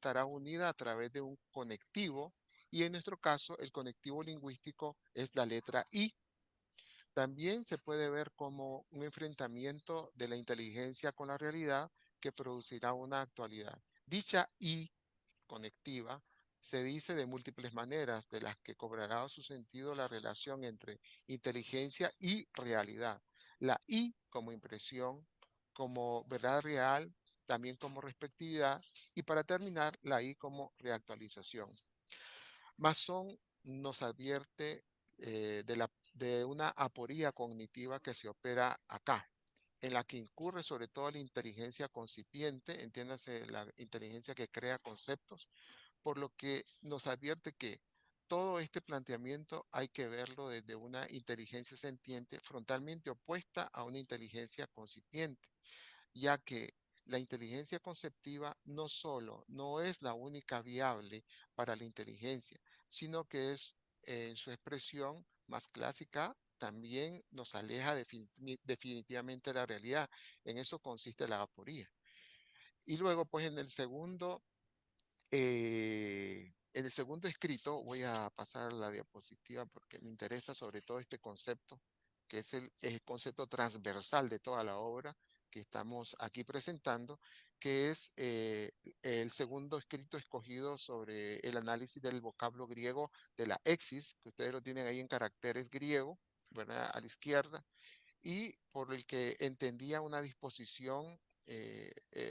estará unida a través de un conectivo y en nuestro caso el conectivo lingüístico es la letra I. También se puede ver como un enfrentamiento de la inteligencia con la realidad que producirá una actualidad. Dicha I conectiva se dice de múltiples maneras, de las que cobrará su sentido la relación entre inteligencia y realidad. La I como impresión, como verdad real, también como respectividad y para terminar la I como reactualización. Mason nos advierte de una aporía cognitiva que se opera acá, en la que incurre sobre todo la inteligencia concipiente, entiéndase la inteligencia que crea conceptos, por lo que nos advierte que todo este planteamiento hay que verlo desde una inteligencia sentiente frontalmente opuesta a una inteligencia concipiente, ya que la inteligencia conceptiva no solo no es la única viable para la inteligencia, sino que es en su expresión más clásica también nos aleja definitivamente de la realidad. En eso consiste la aporía. Y luego, pues en el segundo escrito, voy a pasar la diapositiva porque me interesa sobre todo este concepto, que es el concepto transversal de toda la obra que estamos aquí presentando, que es el segundo escrito escogido sobre el análisis del vocablo griego de la exis, que ustedes lo tienen ahí en caracteres griego, ¿verdad? A la izquierda, y por el que entendía una disposición,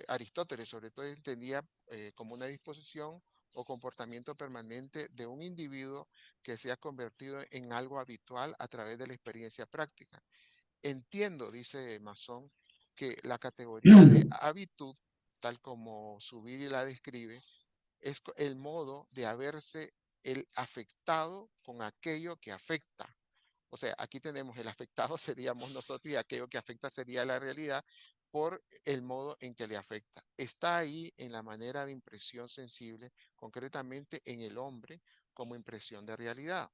Aristóteles sobre todo entendía como una disposición o comportamiento permanente de un individuo que se ha convertido en algo habitual a través de la experiencia práctica. Entiendo, dice Masón, que la categoría de habitud, tal como Zubiri la describe, es el modo de haberse el afectado con aquello que afecta. O sea, aquí tenemos el afectado seríamos nosotros y aquello que afecta sería la realidad por el modo en que le afecta. Está ahí en la manera de impresión sensible, concretamente en el hombre como impresión de realidad.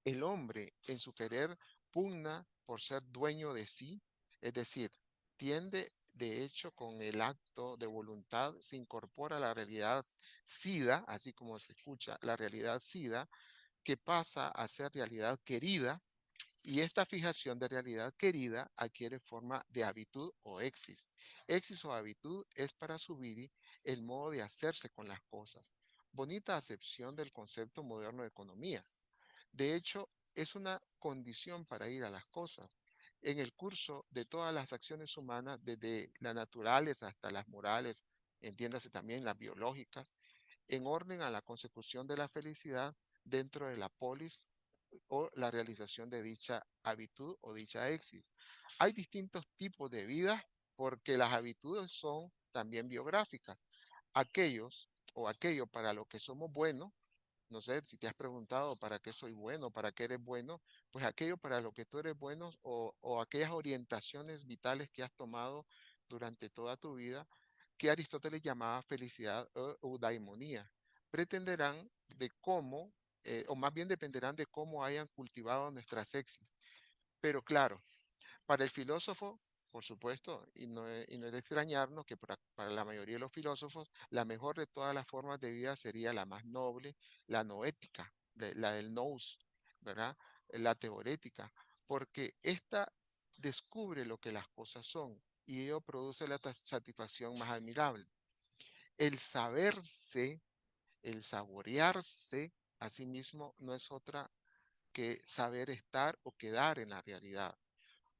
El hombre en su querer pugna por ser dueño de sí, es decir, tiende de hecho con el acto de voluntad, se incorpora a la realidad sida, así como se escucha, la realidad sida, que pasa a ser realidad querida y esta fijación de realidad querida adquiere forma de habitud o exis. Exis o habitud es para Zubiri el modo de hacerse con las cosas. Bonita acepción del concepto moderno de economía. De hecho, es una condición para ir a las cosas. En el curso de todas las acciones humanas, desde las naturales hasta las morales, entiéndase también las biológicas, en orden a la consecución de la felicidad dentro de la polis o la realización de dicha habitud o dicha exis. Hay distintos tipos de vida porque las habitudes son también biográficas. Aquellos o aquello para lo que somos buenos, no sé si te has preguntado para qué soy bueno, para qué eres bueno, pues aquello para lo que tú eres bueno o aquellas orientaciones vitales que has tomado durante toda tu vida, que Aristóteles llamaba felicidad o eudaimonía, pretenderán de cómo, o más bien dependerán de cómo hayan cultivado nuestras exis. Pero claro, para el filósofo, por supuesto, y no es de extrañarnos que para la mayoría de los filósofos, la mejor de todas las formas de vida sería la más noble, la noética, la del nous, ¿verdad? La teorética, porque esta descubre lo que las cosas son y ello produce la satisfacción más admirable. El saberse, el saborearse a sí mismo no es otra que saber estar o quedar en la realidad.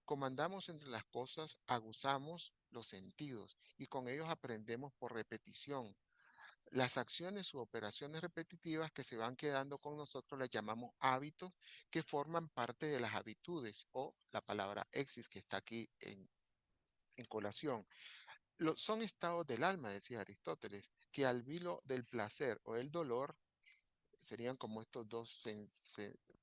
Comandamos entre las cosas, aguzamos los sentidos y con ellos aprendemos por repetición. Las acciones u operaciones repetitivas que se van quedando con nosotros las llamamos hábitos que forman parte de las habitudes o la palabra exis que está aquí en colación. Son estados del alma, decía Aristóteles, que al vilo del placer o el dolor serían como estos dos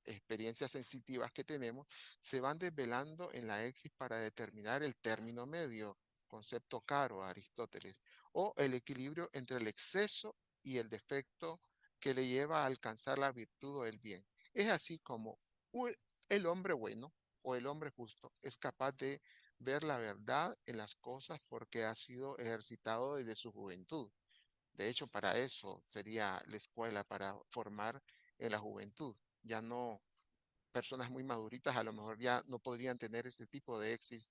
experiencias sensitivas que tenemos, se van desvelando en la exis para determinar el término medio, concepto caro a Aristóteles, o el equilibrio entre el exceso y el defecto que le lleva a alcanzar la virtud o el bien. Es así como el hombre bueno o el hombre justo es capaz de ver la verdad en las cosas porque ha sido ejercitado desde su juventud. De hecho, para eso sería la escuela, para formar en la juventud. Ya no personas muy maduritas a lo mejor ya no podrían tener este tipo de exis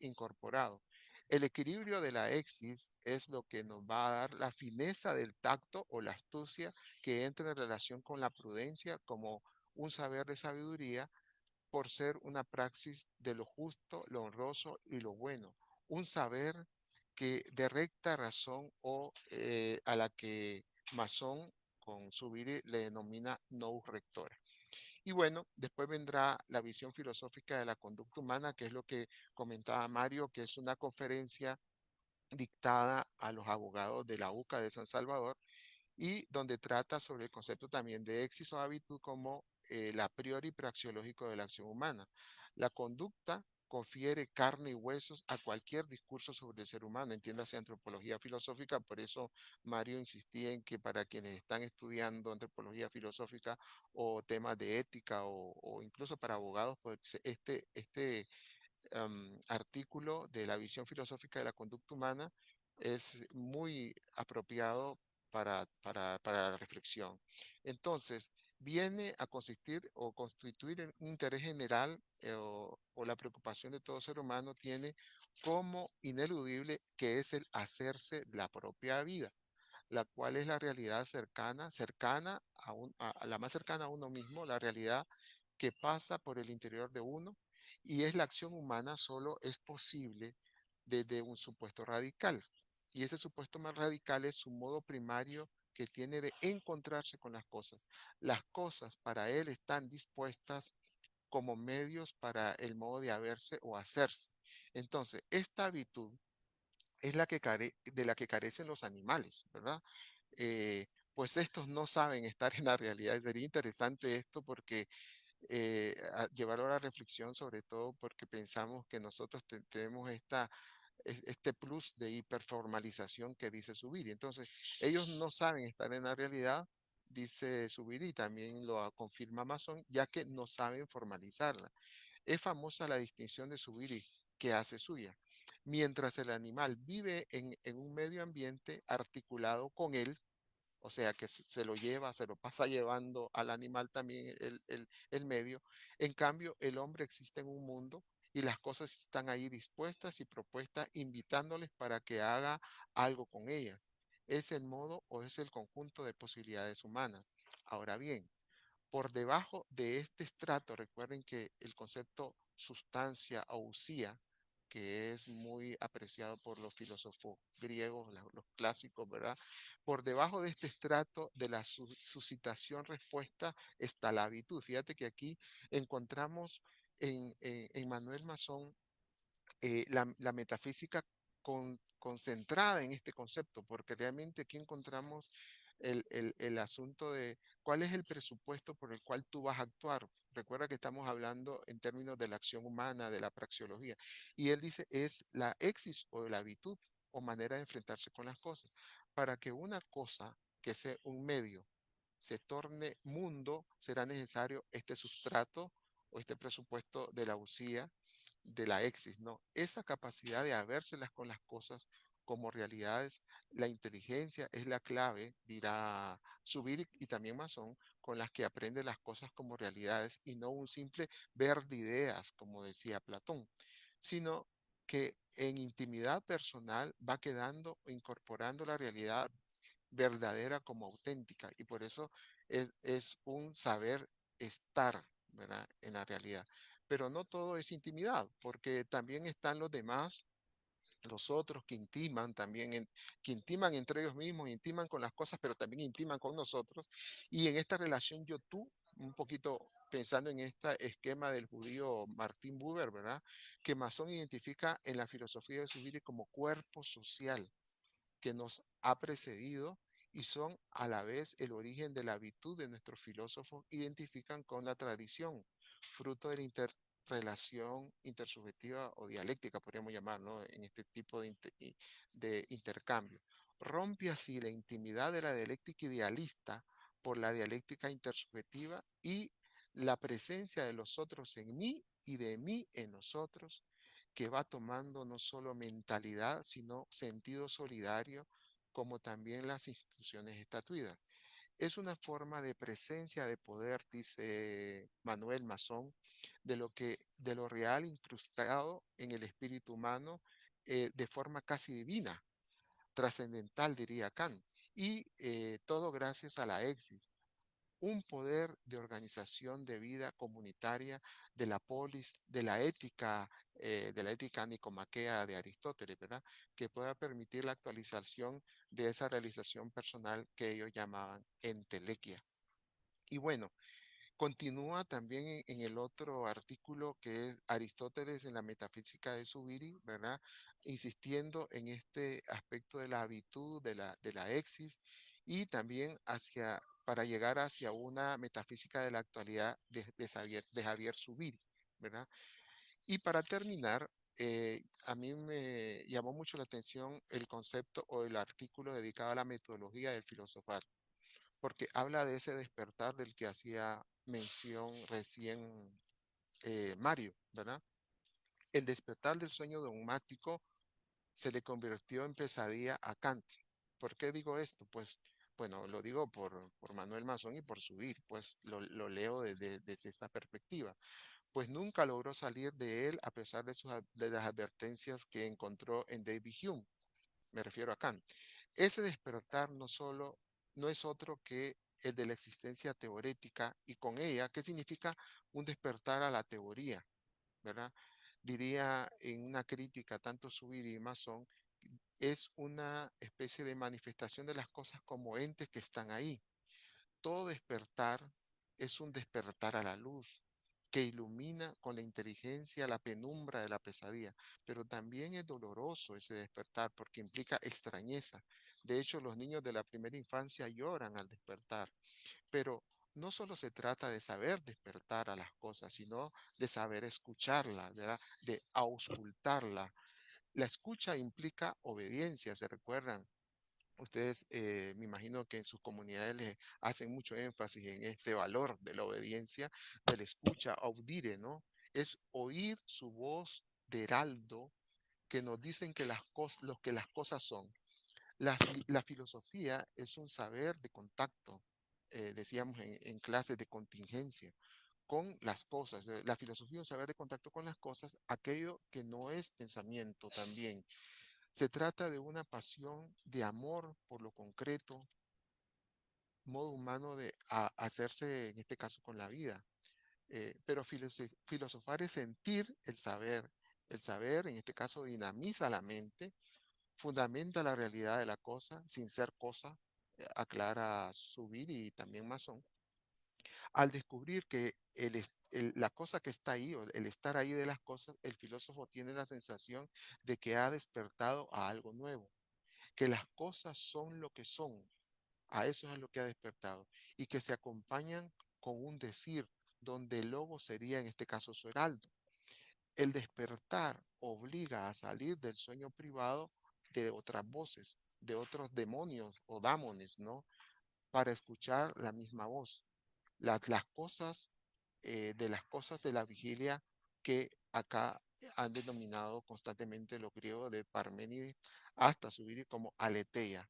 incorporado. El equilibrio de la exis es lo que nos va a dar la fineza del tacto o la astucia que entra en relación con la prudencia como un saber de sabiduría por ser una praxis de lo justo, lo honroso y lo bueno. Un saber que de recta razón o a la que Masón con Zubiri le denomina nous rectora. Y bueno, después vendrá la visión filosófica de la conducta humana, que es lo que comentaba Mario, que es una conferencia dictada a los abogados de la UCA de San Salvador y donde trata sobre el concepto también de éxito o hábitud como el a priori praxeológico de la acción humana. La conducta confiere carne y huesos a cualquier discurso sobre el ser humano, entiéndase antropología filosófica, por eso Mario insistía en que para quienes están estudiando antropología filosófica o temas de ética o incluso para abogados, pues artículo de la visión filosófica de la conducta humana es muy apropiado para la reflexión. Entonces, viene a consistir o constituir en un interés general o la preocupación de todo ser humano tiene como ineludible que es el hacerse la propia vida, la cual es la realidad cercana a la más cercana a uno mismo, la realidad que pasa por el interior de uno y es la acción humana solo es posible desde un supuesto radical. Y ese supuesto más radical es su modo primario que tiene de encontrarse con las cosas. Las cosas para él están dispuestas como medios para el modo de haberse o hacerse. Entonces, esta habitud es de la que carecen los animales, ¿verdad? Pues estos no saben estar en la realidad. Sería interesante esto porque llevarlo a la reflexión, sobre todo porque pensamos que nosotros tenemos este plus de hiperformalización que dice Zubiri. Entonces, ellos no saben estar en la realidad, dice Zubiri, y también lo confirma Mason, ya que no saben formalizarla. Es famosa la distinción de Zubiri que hace suya. Mientras el animal vive en un medio ambiente articulado con él, o sea que se lo lleva, se lo pasa llevando al animal también el medio. En cambio, el hombre existe en un mundo y las cosas están ahí dispuestas y propuestas, invitándoles para que haga algo con ellas. Es el modo o es el conjunto de posibilidades humanas. Ahora bien, por debajo de este estrato, recuerden que el concepto sustancia o usía, que es muy apreciado por los filósofos griegos, los clásicos, ¿verdad? Por debajo de este estrato de la suscitación-respuesta está la habitud. Fíjate que aquí encontramos en Manuel Masón la metafísica concentrada en este concepto, porque realmente aquí encontramos el asunto de cuál es el presupuesto por el cual tú vas a actuar. Recuerda que estamos hablando en términos de la acción humana, de la praxeología, y él dice es la exis o la habitud o manera de enfrentarse con las cosas. Para que una cosa, que sea un medio, se torne mundo, será necesario este sustrato o este presupuesto de la usía de la exis, ¿no? Esa capacidad de habérselas con las cosas como realidades, la inteligencia es la clave, dirá Zubiri y también Masón, con las que aprende las cosas como realidades y no un simple ver de ideas, como decía Platón, sino que en intimidad personal va quedando, incorporando la realidad verdadera como auténtica y por eso es un saber estar, ¿verdad? En la realidad. Pero no todo es intimidad, porque también están los demás, los otros que intiman también, que intiman entre ellos mismos, intiman con las cosas, pero también intiman con nosotros. Y en esta relación yo-tú, un poquito pensando en este esquema del judío Martín Buber, ¿verdad? Que Masón identifica en la filosofía de Zubiri como cuerpo social que nos ha precedido y son a la vez el origen de la virtud de nuestros filósofos identifican con la tradición, fruto de la interrelación intersubjetiva o dialéctica, podríamos llamarlo, en este tipo de intercambio. Rompe así la intimidad de la dialéctica idealista por la dialéctica intersubjetiva y la presencia de los otros en mí y de mí en nosotros, que va tomando no solo mentalidad, sino sentido solidario como también las instituciones estatuidas. Es una forma de presencia de poder, dice Manuel Masón, de lo real incrustado en el espíritu humano de forma casi divina, trascendental, diría Kant. Y todo gracias a la exis, un poder de organización de vida comunitaria de la polis, de la ética nicomaquea de Aristóteles, ¿verdad? Que pueda permitir la actualización de esa realización personal que ellos llamaban entelequia. Y bueno, continúa también en el otro artículo que es Aristóteles en la metafísica de Zubiri, ¿verdad? Insistiendo en este aspecto de la habitud, de la exis, y también para llegar hacia una metafísica de la actualidad de Javier Zubiri, ¿verdad? Y para terminar, a mí me llamó mucho la atención el concepto o el artículo dedicado a la metodología del filosofar porque habla de ese despertar del que hacía mención recién Mario, ¿verdad? El despertar del sueño dogmático se le convirtió en pesadilla a Kant. ¿Por qué digo esto? Pues, bueno, lo digo por Manuel Mazón y por subir, pues lo leo desde esa perspectiva. Pues nunca logró salir de él a pesar de las advertencias que encontró en David Hume, me refiero a Kant. Ese despertar no es otro que el de la existencia teorética y con ella, ¿qué significa un despertar a la teoría? ¿Verdad? Diría en una crítica, tanto Zubiri y Mason, es una especie de manifestación de las cosas como entes que están ahí. Todo despertar es un despertar a la luz que ilumina con la inteligencia la penumbra de la pesadilla, pero también es doloroso ese despertar porque implica extrañeza. De hecho, los niños de la primera infancia lloran al despertar, pero no solo se trata de saber despertar a las cosas, sino de saber escucharla, ¿verdad? De auscultarla. La escucha implica obediencia, ¿se recuerdan? Ustedes, me imagino que en sus comunidades les hacen mucho énfasis en este valor de la obediencia, de la escucha, audire, ¿no? Es oír su voz de heraldo que nos dicen que lo que las cosas son. La filosofía es un saber de contacto, decíamos en clases de contingencia, con las cosas. La filosofía es un saber de contacto con las cosas, aquello que no es pensamiento también. Se trata de una pasión de amor por lo concreto, modo humano de hacerse, en este caso, con la vida. Pero filosofar es sentir el saber. El saber, en este caso, dinamiza la mente, fundamenta la realidad de la cosa sin ser cosa, aclara Subir y también Masón, al descubrir que la cosa que está ahí, o el estar ahí de las cosas, el filósofo tiene la sensación de que ha despertado a algo nuevo, que las cosas son lo que son, a eso es a lo que ha despertado, y que se acompañan con un decir, donde el logo sería en este caso su heraldo. El despertar obliga a salir del sueño privado de otras voces, de otros demonios o dámones, ¿no? Para escuchar la misma voz. Las cosas, de las cosas de la vigilia que acá han denominado constantemente los griegos de Parménides hasta subir como aletheia.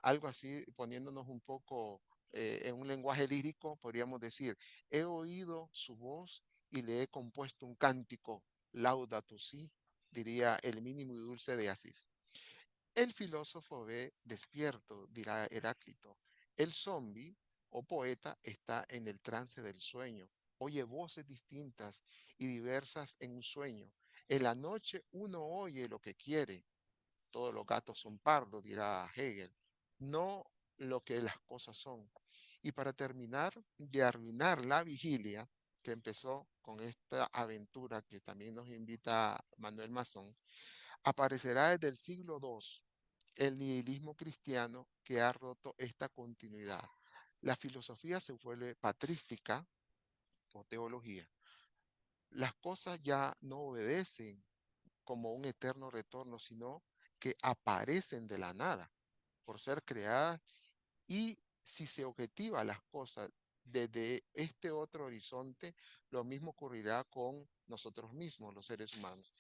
Algo así, poniéndonos un poco en un lenguaje lírico, podríamos decir, he oído su voz y le he compuesto un cántico, Laudato Si, diría el mínimo y dulce de Asís. El filósofo ve despierto, dirá Heráclito. El zombi o poeta está en el trance del sueño. Oye voces distintas y diversas en un sueño. En la noche uno oye lo que quiere. Todos los gatos son pardos, dirá Hegel. No lo que las cosas son. Y para terminar de arruinar la vigilia, que empezó con esta aventura que también nos invita Manuel Mazón, aparecerá desde el siglo II el nihilismo cristiano que ha roto esta continuidad. La filosofía se vuelve patrística o teología. Las cosas ya no obedecen como un eterno retorno, sino que aparecen de la nada por ser creadas y si se objetiva las cosas desde este otro horizonte, lo mismo ocurrirá con nosotros mismos, los seres humanos.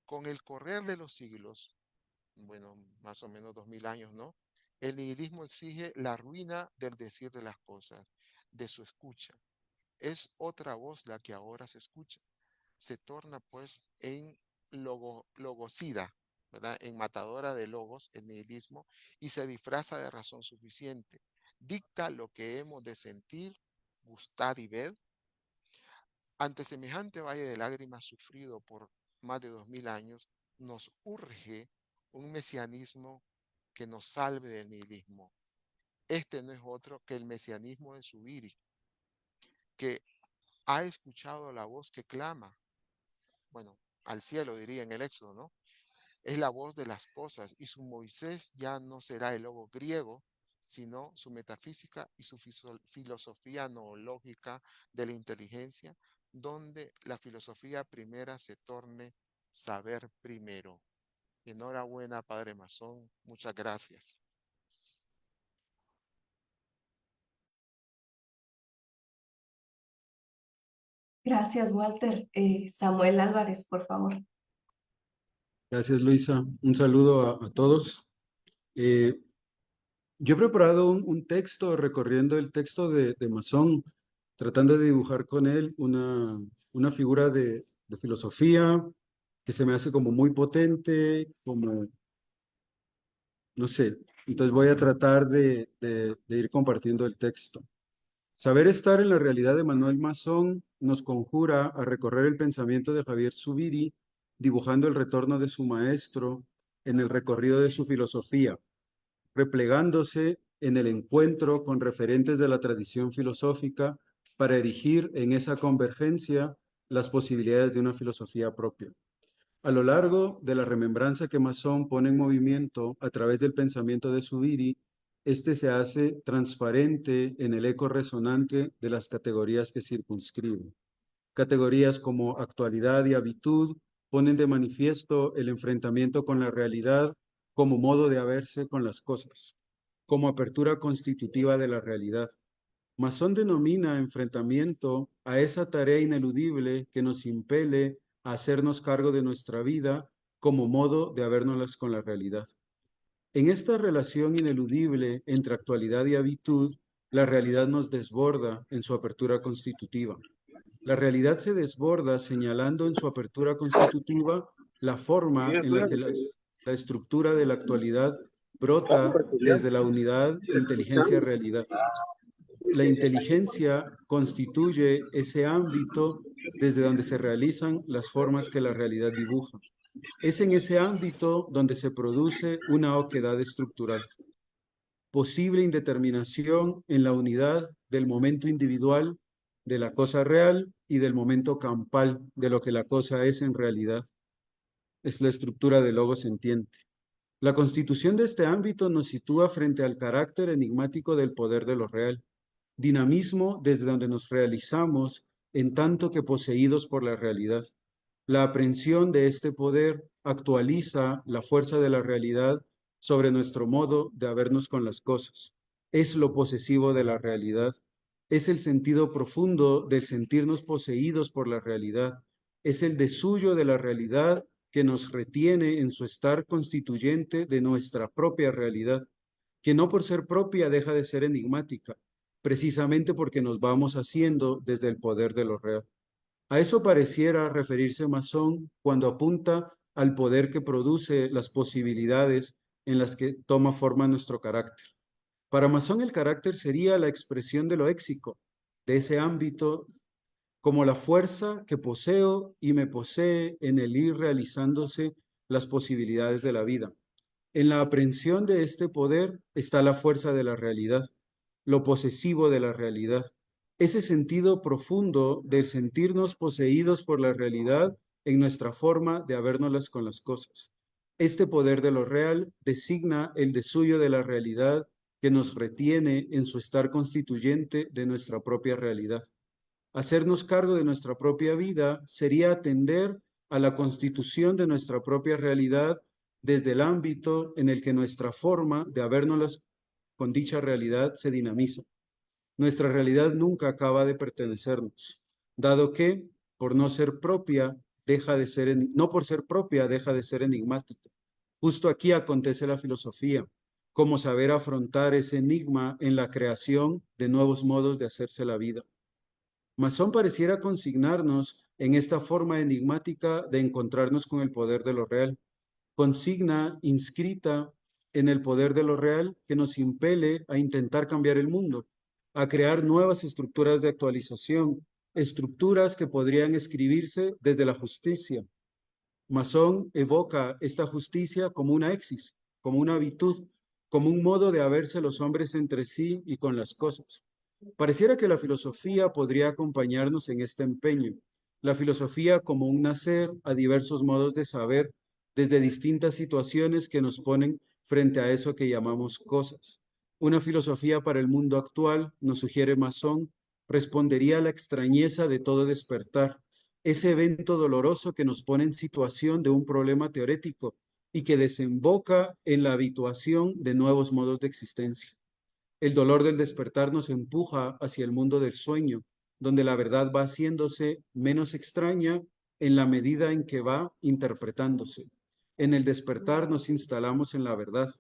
Con el correr de los siglos, bueno, más o menos 2000 años, ¿no? El nihilismo exige la ruina del decir de las cosas, de su escucha. Es otra voz la que ahora se escucha. Se torna pues en logocida, ¿verdad? En matadora de logos, el nihilismo, y se disfraza de razón suficiente. Dicta lo que hemos de sentir, gustar y ver. Ante semejante valle de lágrimas sufrido por más de 2000 años, nos urge un mesianismo que nos salve del nihilismo. Este no es otro que el mesianismo de Zubiri, que ha escuchado la voz que clama, bueno, al cielo diría en el Éxodo, ¿no? Es la voz de las cosas y su Moisés ya no será el lobo griego, sino su metafísica y su filosofía noológica de la inteligencia, donde la filosofía primera se torne saber primero. Enhorabuena, Padre Masón. Muchas gracias. Gracias, Walter. Samuel Álvarez, por favor. Gracias, Luisa. Un saludo a todos. Yo he preparado un texto recorriendo el texto de Masón, tratando de dibujar con él una figura de filosofía que se me hace como muy potente, como, no sé. Entonces voy a tratar de ir compartiendo el texto. Saber estar en la realidad de Manuel Masón nos conjura a recorrer el pensamiento de Javier Zubiri, dibujando el retorno de su maestro en el recorrido de su filosofía, replegándose en el encuentro con referentes de la tradición filosófica para erigir en esa convergencia las posibilidades de una filosofía propia. A lo largo de la remembranza que Masón pone en movimiento a través del pensamiento de Zubiri, este se hace transparente en el eco resonante de las categorías que circunscribe. Categorías como actualidad y habitud ponen de manifiesto el enfrentamiento con la realidad como modo de haberse con las cosas, como apertura constitutiva de la realidad. Masón denomina enfrentamiento a esa tarea ineludible que nos impele a hacernos cargo de nuestra vida como modo de habernos con la realidad. En esta relación ineludible entre actualidad y habitud, la realidad nos desborda en su apertura constitutiva. La realidad se desborda señalando en su apertura constitutiva la forma en la que la estructura de la actualidad brota desde la unidad inteligencia-realidad. La inteligencia constituye ese ámbito desde donde se realizan las formas que la realidad dibuja. Es en ese ámbito donde se produce una oquedad estructural. Posible indeterminación en la unidad del momento individual de la cosa real y del momento campal de lo que la cosa es en realidad. Es la estructura del logo sentiente. La constitución de este ámbito nos sitúa frente al carácter enigmático del poder de lo real. Dinamismo desde donde nos realizamos en tanto que poseídos por la realidad. La aprehensión de este poder actualiza la fuerza de la realidad sobre nuestro modo de habernos con las cosas. Es lo posesivo de la realidad. Es el sentido profundo del sentirnos poseídos por la realidad. Es el desuyo de la realidad que nos retiene en su estar constituyente de nuestra propia realidad, que no por ser propia deja de ser enigmática, precisamente porque nos vamos haciendo desde el poder de lo real. A eso pareciera referirse Masón cuando apunta al poder que produce las posibilidades en las que toma forma nuestro carácter. Para Masón el carácter sería la expresión de lo éxico, de ese ámbito, como la fuerza que poseo y me posee en el ir realizándose las posibilidades de la vida. En la aprehensión de este poder está la fuerza de la realidad, lo posesivo de la realidad, ese sentido profundo del sentirnos poseídos por la realidad en nuestra forma de habérnoslas con las cosas. Este poder de lo real designa el desuyo de la realidad que nos retiene en su estar constituyente de nuestra propia realidad. Hacernos cargo de nuestra propia vida sería atender a la constitución de nuestra propia realidad desde el ámbito en el que nuestra forma de habernos con dicha realidad se dinamiza. Nuestra realidad nunca acaba de pertenecernos, dado que, por no ser propia, no por ser propia, deja de ser enigmática. Justo aquí acontece la filosofía. como saber afrontar ese enigma en la creación de nuevos modos de hacerse la vida. Masón pareciera consignarnos en esta forma enigmática de encontrarnos con el poder de lo real, consigna inscrita en el poder de lo real que nos impele a intentar cambiar el mundo, a crear nuevas estructuras de actualización, estructuras que podrían escribirse desde la justicia. Masón evoca esta justicia como una exis, como una virtud, como un modo de haberse los hombres entre sí y con las cosas. Pareciera que la filosofía podría acompañarnos en este empeño. La filosofía como un nacer a diversos modos de saber desde distintas situaciones que nos ponen frente a eso que llamamos cosas. Una filosofía para el mundo actual, nos sugiere Masón, respondería a la extrañeza de todo despertar, ese evento doloroso que nos pone en situación de un problema teorético y que desemboca en la habituación de nuevos modos de existencia. El dolor del despertar nos empuja hacia el mundo del sueño, donde la verdad va haciéndose menos extraña en la medida en que va interpretándose. En el despertar nos instalamos en la verdad,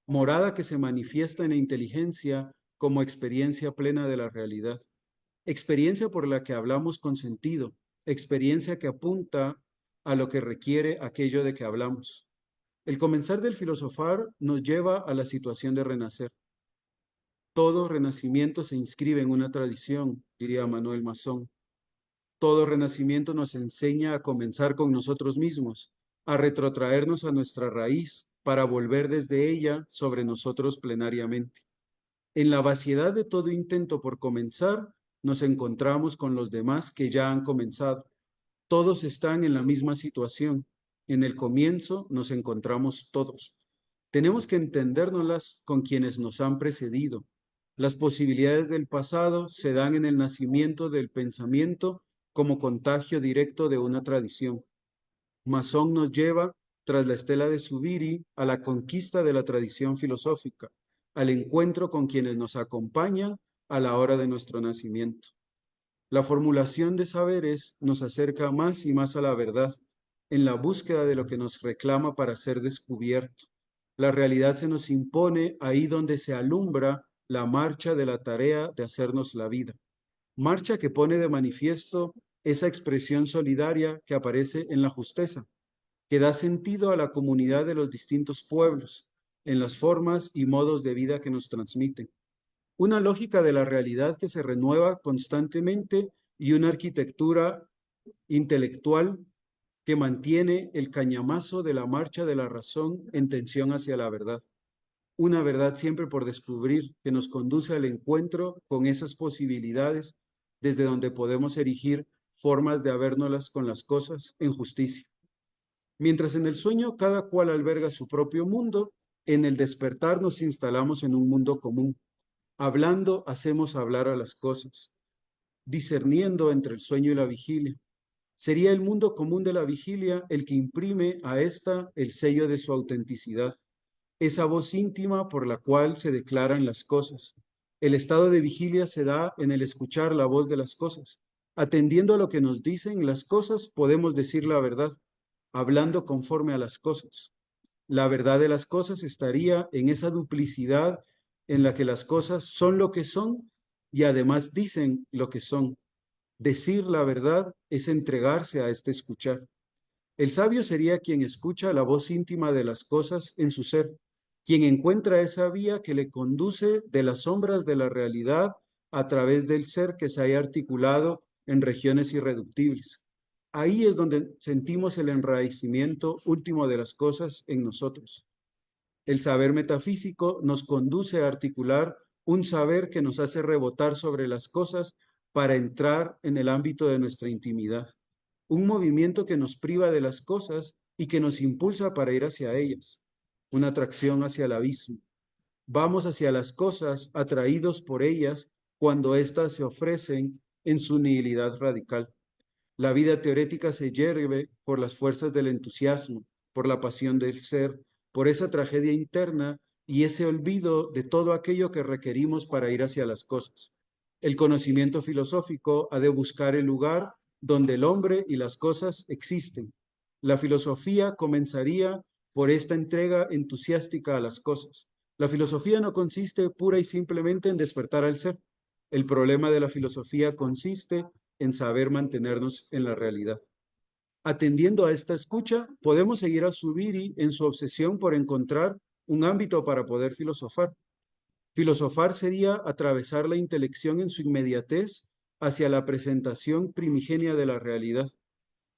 morada que se manifiesta en la inteligencia como experiencia plena de la realidad, experiencia por la que hablamos con sentido, experiencia que apunta a lo que requiere aquello de que hablamos. El comenzar del filosofar nos lleva a la situación de renacer. Todo renacimiento se inscribe en una tradición, diría Manuel Masón. Todo renacimiento nos enseña a comenzar con nosotros mismos, a retrotraernos a nuestra raíz para volver desde ella sobre nosotros plenariamente. En la vaciedad de todo intento por comenzar, nos encontramos con los demás que ya han comenzado. Todos están en la misma situación. En el comienzo nos encontramos todos. Tenemos que entendérnoslas con quienes nos han precedido. Las posibilidades del pasado se dan en el nacimiento del pensamiento como contagio directo de una tradición. Masón nos lleva, tras la estela de Zubiri, a la conquista de la tradición filosófica, al encuentro con quienes nos acompañan a la hora de nuestro nacimiento. La formulación de saberes nos acerca más y más a la verdad, en la búsqueda de lo que nos reclama para ser descubierto. La realidad se nos impone ahí donde se alumbra la marcha de la tarea de hacernos la vida. Marcha que pone de manifiesto esa expresión solidaria que aparece en la justeza, que da sentido a la comunidad de los distintos pueblos, en las formas y modos de vida que nos transmiten. Una lógica de la realidad que se renueva constantemente y una arquitectura intelectual que mantiene el cañamazo de la marcha de la razón en tensión hacia la verdad. Una verdad siempre por descubrir que nos conduce al encuentro con esas posibilidades desde donde podemos erigir formas de habérnoslas con las cosas en justicia. Mientras en el sueño cada cual alberga su propio mundo, en el despertar nos instalamos en un mundo común. Hablando hacemos hablar a las cosas, discerniendo entre el sueño y la vigilia. Sería el mundo común de la vigilia el que imprime a ésta el sello de su autenticidad, esa voz íntima por la cual se declaran las cosas. El estado de vigilia se da en el escuchar la voz de las cosas. Atendiendo a lo que nos dicen las cosas, podemos decir la verdad, hablando conforme a las cosas. La verdad de las cosas estaría en esa duplicidad en la que las cosas son lo que son y además dicen lo que son. Decir la verdad es entregarse a este escuchar. El sabio sería quien escucha la voz íntima de las cosas en su ser, quien encuentra esa vía que le conduce de las sombras de la realidad a través del ser que se haya articulado en regiones irreductibles. Ahí es donde sentimos el enraizamiento último de las cosas en nosotros. El saber metafísico nos conduce a articular un saber que nos hace rebotar sobre las cosas para entrar en el ámbito de nuestra intimidad. Un movimiento que nos priva de las cosas y que nos impulsa para ir hacia ellas. Una atracción hacia el abismo. Vamos hacia las cosas atraídos por ellas cuando éstas se ofrecen en su nihilidad radical. La vida teorética se hierve por las fuerzas del entusiasmo, por la pasión del ser, por esa tragedia interna y ese olvido de todo aquello que requerimos para ir hacia las cosas. El conocimiento filosófico ha de buscar el lugar donde el hombre y las cosas existen. La filosofía comenzaría por esta entrega entusiástica a las cosas, La filosofía no consiste pura y simplemente en despertar al ser. El problema de la filosofía consiste en saber mantenernos en la realidad. Atendiendo a esta escucha, podemos seguir a Zubiri en su obsesión por encontrar un ámbito para poder filosofar. Filosofar sería atravesar la intelección en su inmediatez hacia la presentación primigenia de la realidad.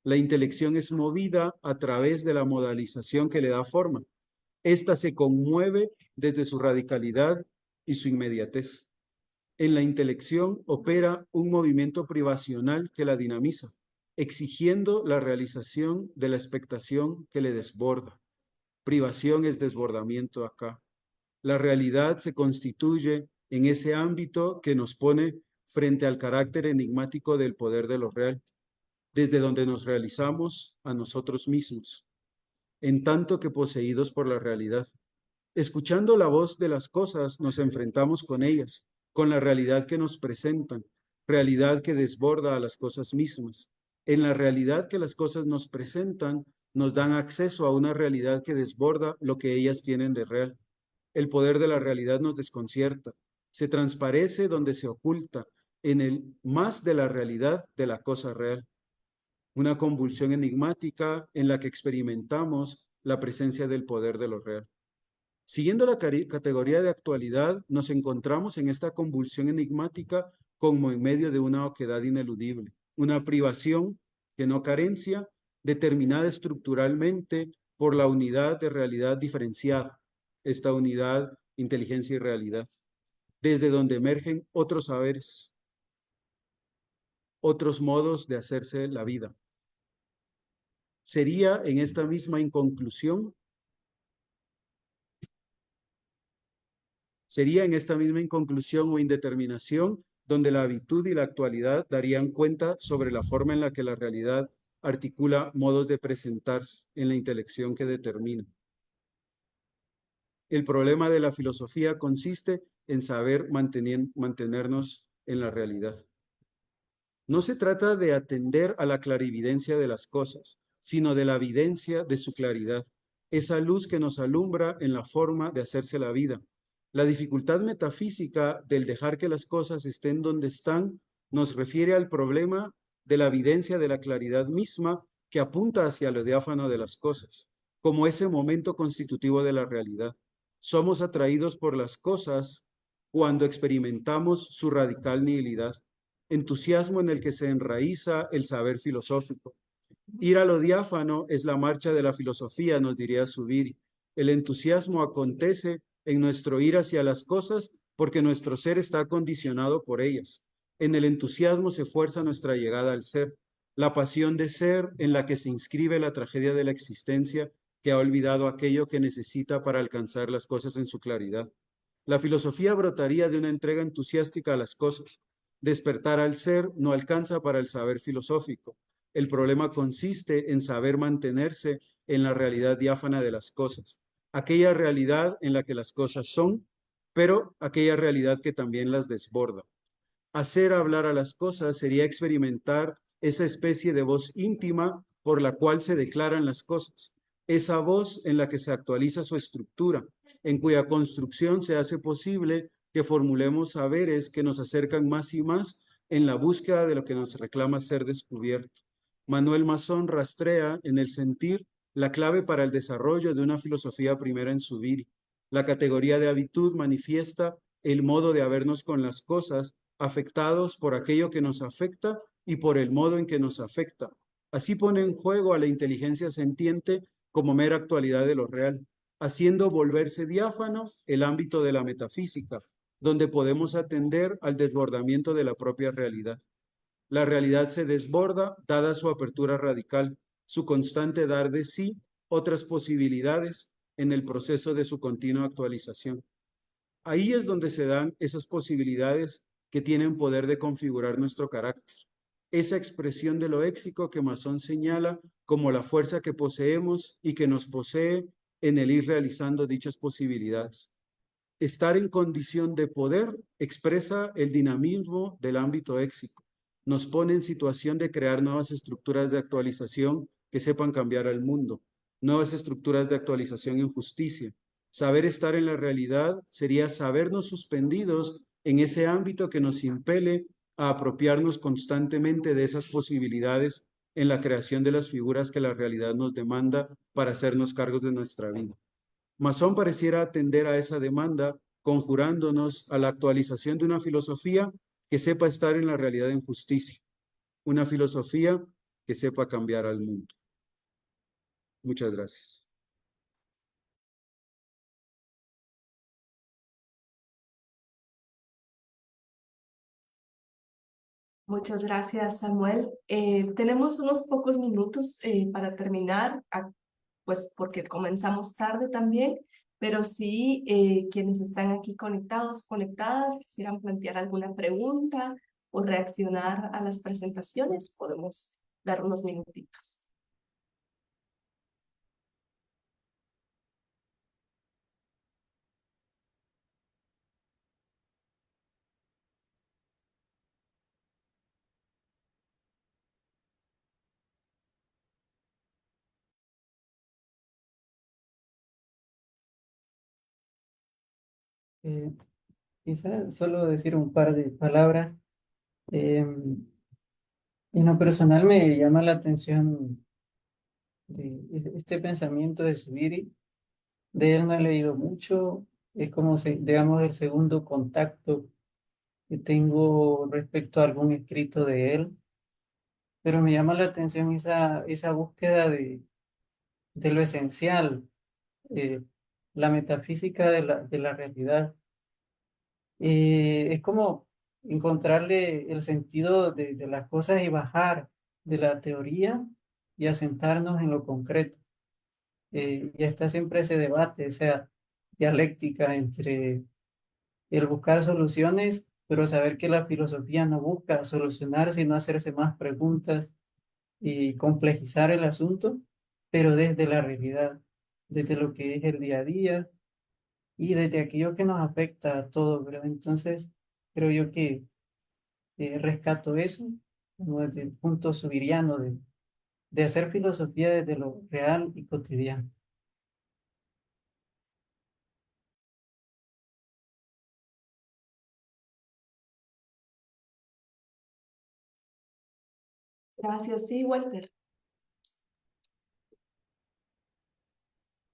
La intelección es movida a través de la modalización que le da forma. Esta se conmueve desde su radicalidad y su inmediatez. En la intelección opera un movimiento privacional que la dinamiza, exigiendo la realización de la expectación que le desborda. Privación es desbordamiento acá. La realidad se constituye en ese ámbito que nos pone frente al carácter enigmático del poder de lo real, desde donde nos realizamos a nosotros mismos, en tanto que poseídos por la realidad. Escuchando la voz de las cosas, nos enfrentamos con ellas, con la realidad que nos presentan, realidad que desborda a las cosas mismas. En la realidad que las cosas nos presentan, nos dan acceso a una realidad que desborda lo que ellas tienen de real. El poder de la realidad nos desconcierta, se transparece donde se oculta, en el más de la realidad de la cosa real. Una convulsión enigmática en la que experimentamos la presencia del poder de lo real. Siguiendo la categoría de actualidad, nos encontramos en esta convulsión enigmática como en medio de una oquedad ineludible, una privación que no carencia, determinada estructuralmente por la unidad de realidad diferenciada, esta unidad, inteligencia y realidad, desde donde emergen otros saberes, otros modos de hacerse la vida. Sería en esta misma inconclusión o indeterminación donde la habitud y la actualidad darían cuenta sobre la forma en la que la realidad articula modos de presentarse en la intelección que determina. El problema de la filosofía consiste en saber mantenernos en la realidad. No se trata de atender a la clarividencia de las cosas, sino de la evidencia de su claridad, esa luz que nos alumbra en la forma de hacerse la vida. La dificultad metafísica del dejar que las cosas estén donde están nos refiere al problema de la evidencia de la claridad misma que apunta hacia lo diáfano de las cosas, como ese momento constitutivo de la realidad. Somos atraídos por las cosas cuando experimentamos su radical nihilidad, entusiasmo en el que se enraiza el saber filosófico. Ir a lo diáfano es la marcha de la filosofía, nos diría Zubiri. El entusiasmo acontece en nuestro ir hacia las cosas porque nuestro ser está condicionado por ellas. En el entusiasmo se fuerza nuestra llegada al ser, la pasión de ser en la que se inscribe la tragedia de la existencia que ha olvidado aquello que necesita para alcanzar las cosas en su claridad. La filosofía brotaría de una entrega entusiástica a las cosas. Despertar al ser no alcanza para el saber filosófico. El problema consiste en saber mantenerse en la realidad diáfana de las cosas, aquella realidad en la que las cosas son, pero aquella realidad que también las desborda. Hacer hablar a las cosas sería experimentar esa especie de voz íntima por la cual se declaran las cosas, esa voz en la que se actualiza su estructura, en cuya construcción se hace posible que formulemos saberes que nos acercan más y más en la búsqueda de lo que nos reclama ser descubierto. Manuel Masón rastrea en el sentir la clave para el desarrollo de una filosofía primera en Zubiri. La categoría de habitud manifiesta el modo de habernos con las cosas, afectados por aquello que nos afecta y por el modo en que nos afecta. Así pone en juego a la inteligencia sentiente como mera actualidad de lo real, haciendo volverse diáfano el ámbito de la metafísica, donde podemos atender al desbordamiento de la propia realidad. La realidad se desborda dada su apertura radical, su constante dar de sí otras posibilidades en el proceso de su continua actualización. Ahí es donde se dan esas posibilidades que tienen poder de configurar nuestro carácter. Esa expresión de lo éxico que Masón señala como la fuerza que poseemos y que nos posee en el ir realizando dichas posibilidades. Estar en condición de poder expresa el dinamismo del ámbito éxico. Nos pone en situación de crear nuevas estructuras de actualización que sepan cambiar al mundo, nuevas estructuras de actualización en justicia. Saber estar en la realidad sería sabernos suspendidos en ese ámbito que nos impele a apropiarnos constantemente de esas posibilidades en la creación de las figuras que la realidad nos demanda para hacernos cargos de nuestra vida. Masón pareciera atender a esa demanda, conjurándonos a la actualización de una filosofía que sepa estar en la realidad en justicia, una filosofía que sepa cambiar al mundo. Muchas gracias. Muchas gracias, Samuel. Tenemos unos pocos minutos para terminar, pues porque comenzamos tarde también, pero sí quienes están aquí conectados, conectadas, quisieran plantear alguna pregunta o reaccionar a las presentaciones, podemos dar unos minutitos. Eh, Quizá solo decir un par de palabras. En lo personal me llama la atención este pensamiento de Zubiri. De él no he leído mucho. Es como, digamos, el segundo contacto que tengo respecto a algún escrito de él. Pero me llama la atención esa búsqueda de lo esencial, eh, la metafísica de la realidad. Es como encontrarle el sentido de las cosas y bajar de la teoría y asentarnos en lo concreto. Y está siempre ese debate, esa dialéctica entre el buscar soluciones, pero saber que la filosofía no busca solucionar, sino hacerse más preguntas y complejizar el asunto, pero desde la realidad, desde lo que es el día a día y desde aquello que nos afecta a todos, ¿verdad? Entonces, creo yo que rescato eso, como desde el punto subiriano de hacer filosofía desde lo real y cotidiano. Gracias, sí, Walter.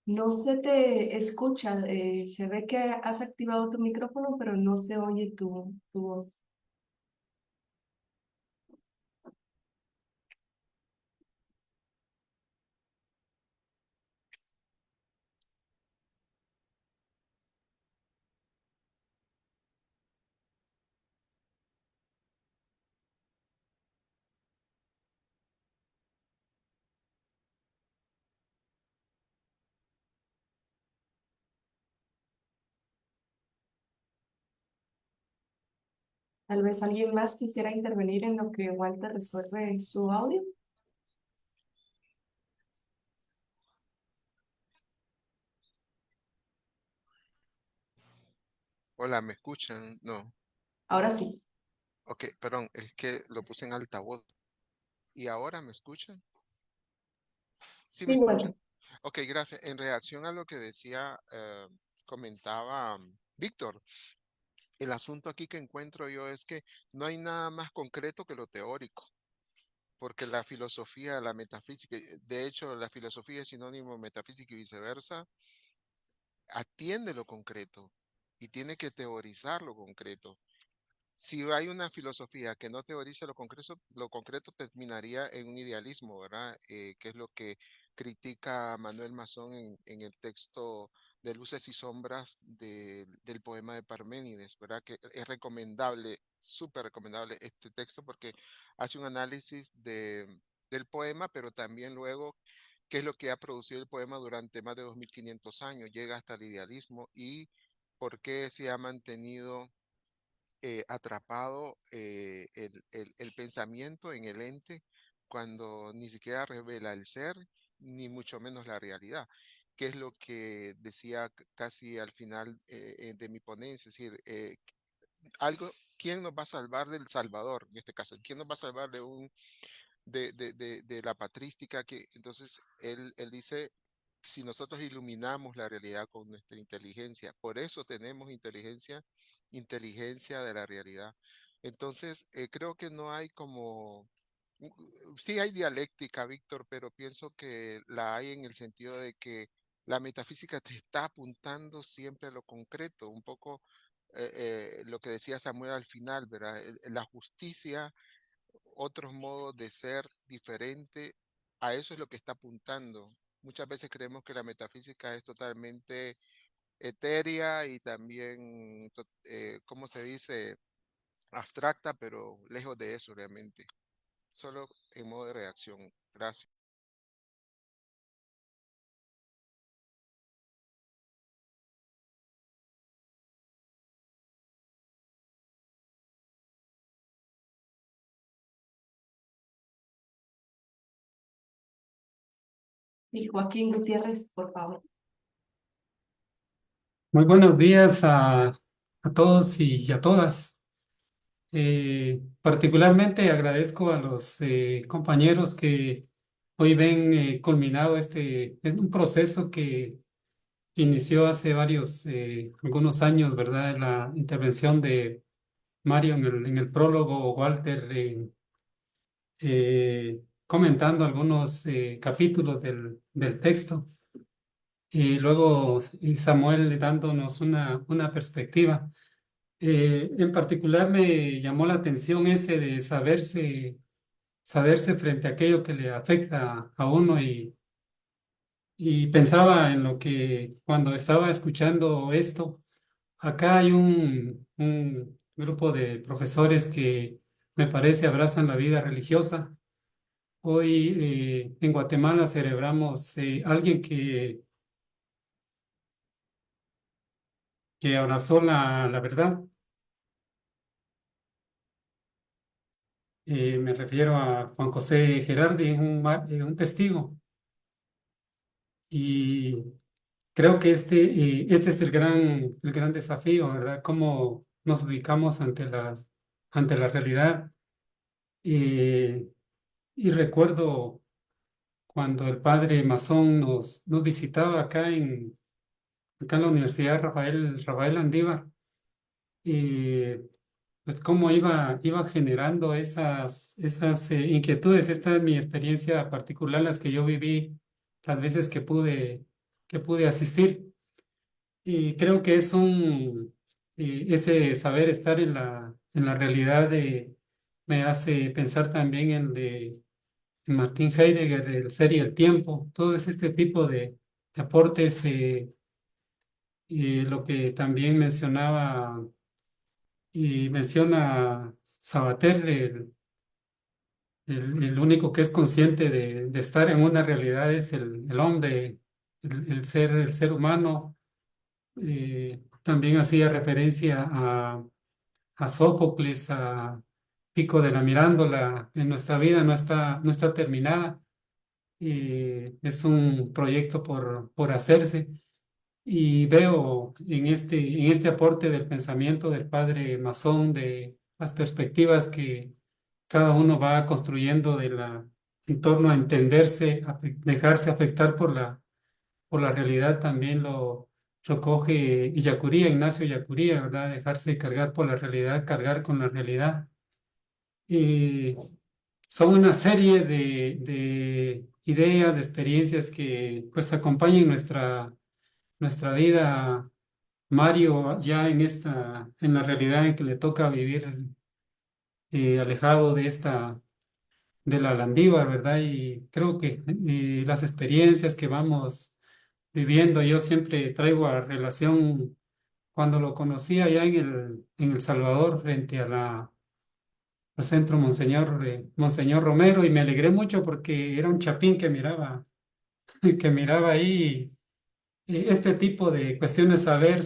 No se te escucha, se ve que has activado tu micrófono, pero no se oye tu voz. Tal vez alguien más quisiera intervenir en lo que Walter resuelve su audio. Hola, ¿me escuchan? No. Ahora sí. Ok, perdón, es que lo puse en altavoz. ¿Y ahora me escuchan? ¿Sí me Sí, Walter. escuchan? Ok, gracias. En reacción a lo que decía, comentaba Víctor, el asunto aquí que encuentro yo es que no hay nada más concreto que lo teórico, porque la filosofía, la metafísica, de hecho, la filosofía es sinónimo de metafísica y viceversa, atiende lo concreto y tiene que teorizar lo concreto. Si hay una filosofía que no teoriza lo concreto terminaría en un idealismo, ¿verdad? Que es lo que critica Manuel Mazón en el texto de Luces y Sombras del poema de Parménides, ¿verdad? Que es recomendable, súper recomendable este texto porque hace un análisis del poema, pero también luego qué es lo que ha producido el poema durante más de 2500 años, llega hasta el idealismo y por qué se ha mantenido atrapado el pensamiento en el ente cuando ni siquiera revela el ser, ni mucho menos la realidad, que es lo que decía casi al final de mi ponencia, es decir, algo, ¿quién nos va a salvar del Salvador, en este caso? ¿Quién nos va a salvar de la patrística? Que, entonces, él dice si nosotros iluminamos la realidad con nuestra inteligencia. Por eso tenemos inteligencia, inteligencia de la realidad. Entonces, creo que no hay como, sí hay dialéctica, Víctor, pero pienso que la hay en el sentido de que la metafísica te está apuntando siempre a lo concreto, un poco lo que decía Samuel al final, ¿verdad? La justicia, otros modos de ser diferente, a eso es lo que está apuntando. Muchas veces creemos que la metafísica es totalmente etérea y también, ¿cómo se dice? Abstracta, pero lejos de eso realmente. Solo en modo de reacción. Gracias. Y Joaquín Gutiérrez, por favor. Muy buenos días a todos y a todas. Particularmente agradezco a los compañeros que hoy ven culminado es un proceso que inició hace algunos años, ¿verdad? La intervención de Mario en el prólogo, Walter comentando algunos capítulos del texto. Y luego Samuel dándonos una perspectiva. En particular me llamó la atención ese de saberse frente a aquello que le afecta a uno y pensaba en lo que cuando estaba escuchando esto, acá hay un grupo de profesores que me parece abrazan la vida religiosa. Hoy en Guatemala celebramos alguien que abrazó la verdad. Me refiero a Juan José Gerardi, un testigo. Y creo que este es el gran desafío, ¿verdad? Cómo nos ubicamos ante la realidad. Eh, y recuerdo cuando el padre Masón nos visitaba acá en la Universidad Rafael Andívar, pues cómo iba generando esas inquietudes. Esta es mi experiencia particular, las que yo viví las veces que pude asistir. Y creo que ese saber estar en la realidad me hace pensar también en Martin Heidegger, el ser y el tiempo, todo este tipo de aportes, lo que también menciona Sabater, el único que es consciente de estar en una realidad es el hombre, el ser humano. También hacía referencia a Sófocles, a Pico de la Mirándola. En nuestra vida no está terminada. Es un proyecto por hacerse. Y veo en este aporte del pensamiento del padre Masón, de las perspectivas que cada uno va construyendo en torno a entenderse, dejarse afectar por la realidad, también lo coge Ignacio Yacuría, ¿verdad? Dejarse cargar por la realidad, cargar con la realidad. Y son una serie de ideas, de experiencias que pues acompañan nuestra vida. Mario ya en la realidad en que le toca vivir alejado de la Landívar, ¿verdad? Y creo que las experiencias que vamos viviendo, yo siempre traigo a relación cuando lo conocí allá en El Salvador, frente al centro Monseñor Romero, y me alegré mucho porque era un chapín que miraba ahí este tipo de cuestiones, saber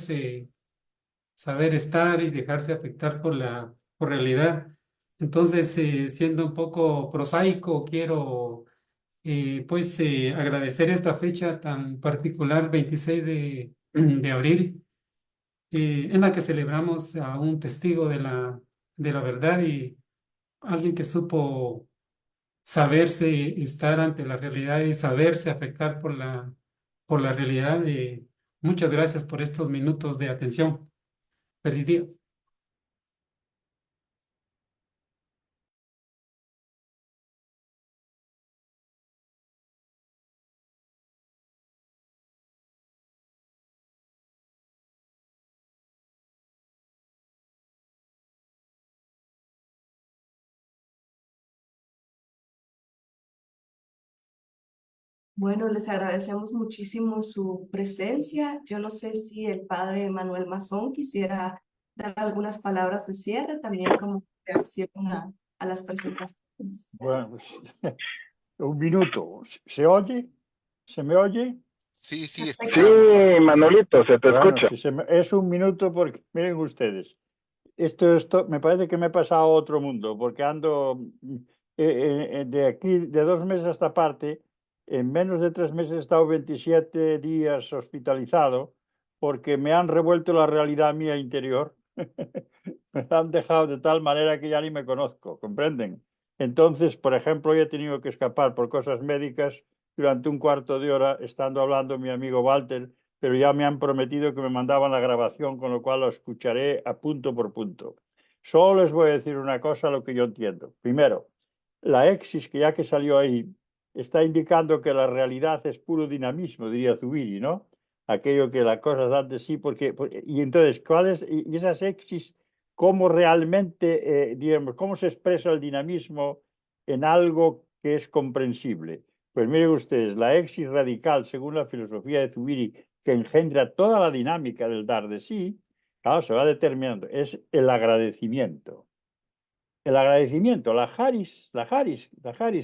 estar y dejarse afectar por realidad. Entonces, siendo un poco prosaico, quiero pues agradecer esta fecha tan particular, 26 de abril, en la que celebramos a un testigo de la verdad y alguien que supo saberse estar ante la realidad y saberse afectar por la realidad. Muchas gracias por estos minutos de atención. Feliz día. Bueno, les agradecemos muchísimo su presencia. Yo no sé si el padre Manuel Mazón quisiera dar algunas palabras de cierre, también como reacción a las presentaciones. Bueno, pues, un minuto. ¿Se oye? ¿Se me oye? Sí, sí, Sí, escuchamos, padre. Manolito, se te Bueno, escucha. si es un minuto porque, miren ustedes, esto, me parece que me he pasado a otro mundo, porque ando de aquí, de 2 meses a esta parte, en menos de 3 meses he estado 27 días hospitalizado, porque me han revuelto la realidad mía interior. Me han dejado de tal manera que ya ni me conozco, ¿comprenden? Entonces, por ejemplo, hoy he tenido que escapar por cosas médicas durante un cuarto de hora, estando hablando mi amigo Walter, pero ya me han prometido que me mandaban la grabación, con lo cual lo escucharé a punto por punto. Solo les voy a decir una cosa, lo que yo entiendo. Primero, la exis, que ya que salió ahí, está indicando que la realidad es puro dinamismo, diría Zubiri, ¿no? Aquello que las cosas dan de sí, y entonces, ¿cuáles? Y esas exis, ¿cómo realmente, digamos, cómo se expresa el dinamismo en algo que es comprensible? Pues miren ustedes, la exis radical, según la filosofía de Zubiri, que engendra toda la dinámica del dar de sí, claro, se va determinando, es el agradecimiento. El agradecimiento, la Haris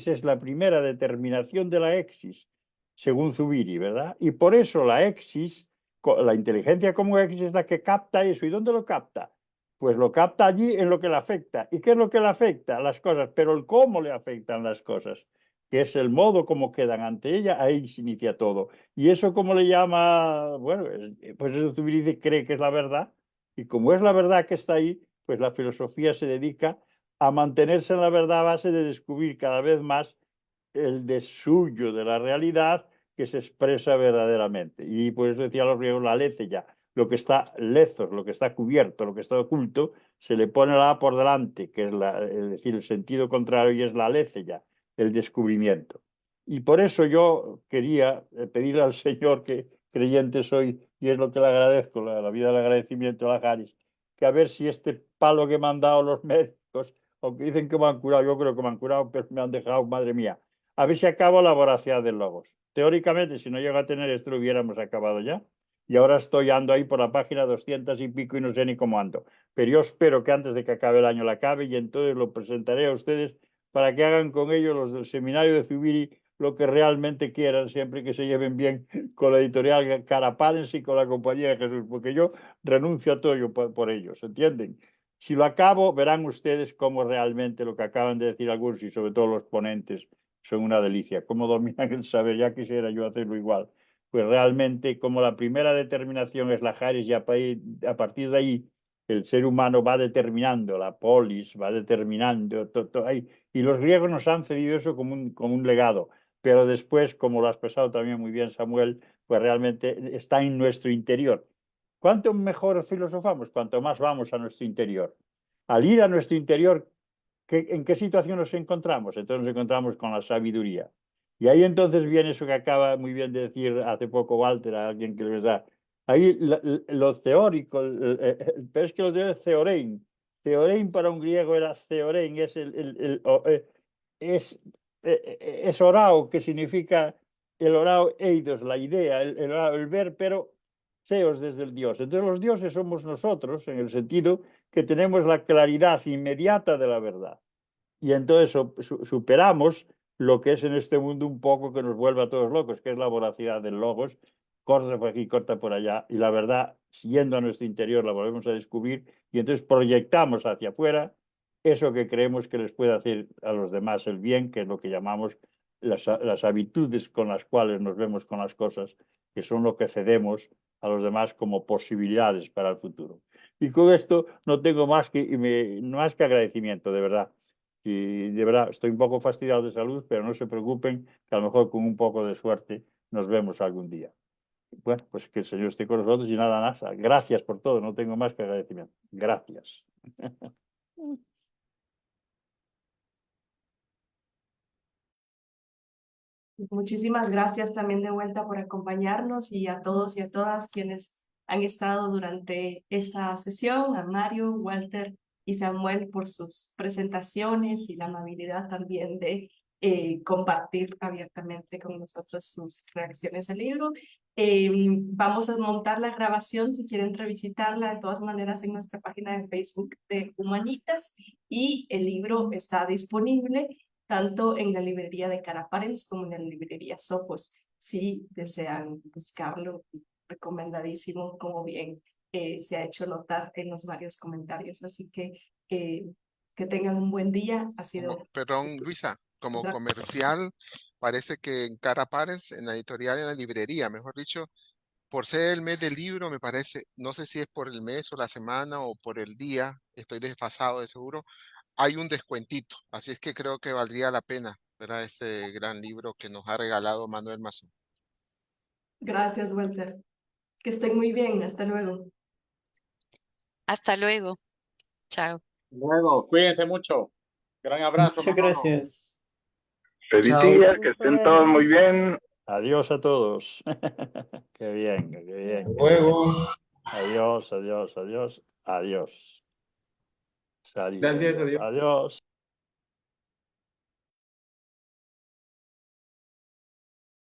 es la primera determinación de la exis, según Zubiri, ¿verdad? Y por eso la exis, la inteligencia como exis es la que capta eso. ¿Y dónde lo capta? Pues lo capta allí en lo que le afecta. ¿Y qué es lo que le afecta? Las cosas, pero el cómo le afectan las cosas, que es el modo como quedan ante ella, ahí se inicia todo. Y eso, ¿cómo le llama? Bueno, pues eso Zubiri dice, cree que es la verdad. Y como es la verdad que está ahí, pues la filosofía se dedica a mantenerse en la verdad a base de descubrir cada vez más el desuyo de la realidad que se expresa verdaderamente. Y por eso decía los griegos la ya, lo que está lejos, lo que está cubierto, lo que está oculto, se le pone la A por delante, que es, es decir, el sentido contrario, y es la ya, el descubrimiento. Y por eso yo quería pedirle al Señor, que creyente soy, y es lo que le agradezco, la vida del agradecimiento a la Haris, que a ver si este palo que me han dado los médicos, aunque dicen que me han curado, yo creo que me han curado, pero me han dejado, madre mía, a ver si acabo la voracidad del logos. Teóricamente, si no llego a tener esto, lo hubiéramos acabado ya. Y ahora estoy ando ahí por la página 200 y pico y no sé ni cómo ando. Pero yo espero que antes de que acabe el año la acabe, y entonces lo presentaré a ustedes para que hagan con ellos, los del seminario de Zubiri, lo que realmente quieran, siempre que se lleven bien con la editorial Carapanes y con la Compañía de Jesús, porque yo renuncio a todo por ellos, ¿entienden? Si lo acabo, verán ustedes cómo realmente lo que acaban de decir algunos, y sobre todo los ponentes, son una delicia. Cómo dominan el saber, ya quisiera yo hacerlo igual. Pues realmente, como la primera determinación es la Haris, y a partir de ahí el ser humano va determinando, la polis va determinando, todo ahí. Y los griegos nos han cedido eso como un legado. Pero después, como lo has expresado también muy bien, Samuel, pues realmente está en nuestro interior. ¿Cuánto mejor filosofamos? Cuanto más vamos a nuestro interior. Al ir a nuestro interior, ¿en qué situación nos encontramos? Entonces nos encontramos con la sabiduría. Y ahí entonces viene eso que acaba muy bien de decir hace poco Walter, a alguien que les da. Ahí lo teórico, pero es que lo teórico es theorein. Theorein para un griego era theorein, es orao, que significa el orao eidos, la idea, el ver, pero feos desde el Dios. Entonces los dioses somos nosotros, en el sentido que tenemos la claridad inmediata de la verdad. Y entonces superamos lo que es en este mundo un poco que nos vuelve a todos locos, que es la voracidad del logos, corta por aquí, corta por allá, y la verdad, siguiendo a nuestro interior, la volvemos a descubrir, y entonces proyectamos hacia afuera eso que creemos que les puede hacer a los demás el bien, que es lo que llamamos las habitudes con las cuales nos vemos con las cosas, que son lo que cedemos a los demás como posibilidades para el futuro. Y con esto no tengo más más que agradecimiento, de verdad. Y de verdad, estoy un poco fastidiado de salud, pero no se preocupen, que a lo mejor con un poco de suerte nos vemos algún día. Bueno, pues que el Señor esté con nosotros y nada más. Gracias por todo, no tengo más que agradecimiento. Gracias. Muchísimas gracias también de vuelta por acompañarnos y a todos y a todas quienes han estado durante esta sesión, a Mario, Walter y Samuel por sus presentaciones y la amabilidad también de compartir abiertamente con nosotros sus reacciones al libro. Vamos a montar la grabación si quieren revisitarla de todas maneras en nuestra página de Facebook de Humanitas y el libro está disponible tanto en la librería de Carapares como en la librería Sofos, si desean buscarlo. Recomendadísimo, como bien se ha hecho notar en los varios comentarios. Así que tengan un buen día. Ha sido... Perdón, Luisa, como otra- comercial, parece que en Carapares, en la editorial, en la librería, mejor dicho, por ser el mes del libro, me parece, no sé si es por el mes o la semana o por el día, estoy desfasado de seguro, hay un descuentito, así es que creo que valdría la pena, ¿verdad? Este gran libro que nos ha regalado Manuel Mazón. Gracias, Walter. Que estén muy bien. Hasta luego. Hasta luego. Chao. Luego, cuídense mucho. Gran abrazo. Muchas gracias. Feliz Chao. día, que estén todos muy bien. Adiós a todos. Qué bien, qué bien. Luego. Adiós, adiós, adiós, adiós. Saludos. Gracias, adiós. Adiós.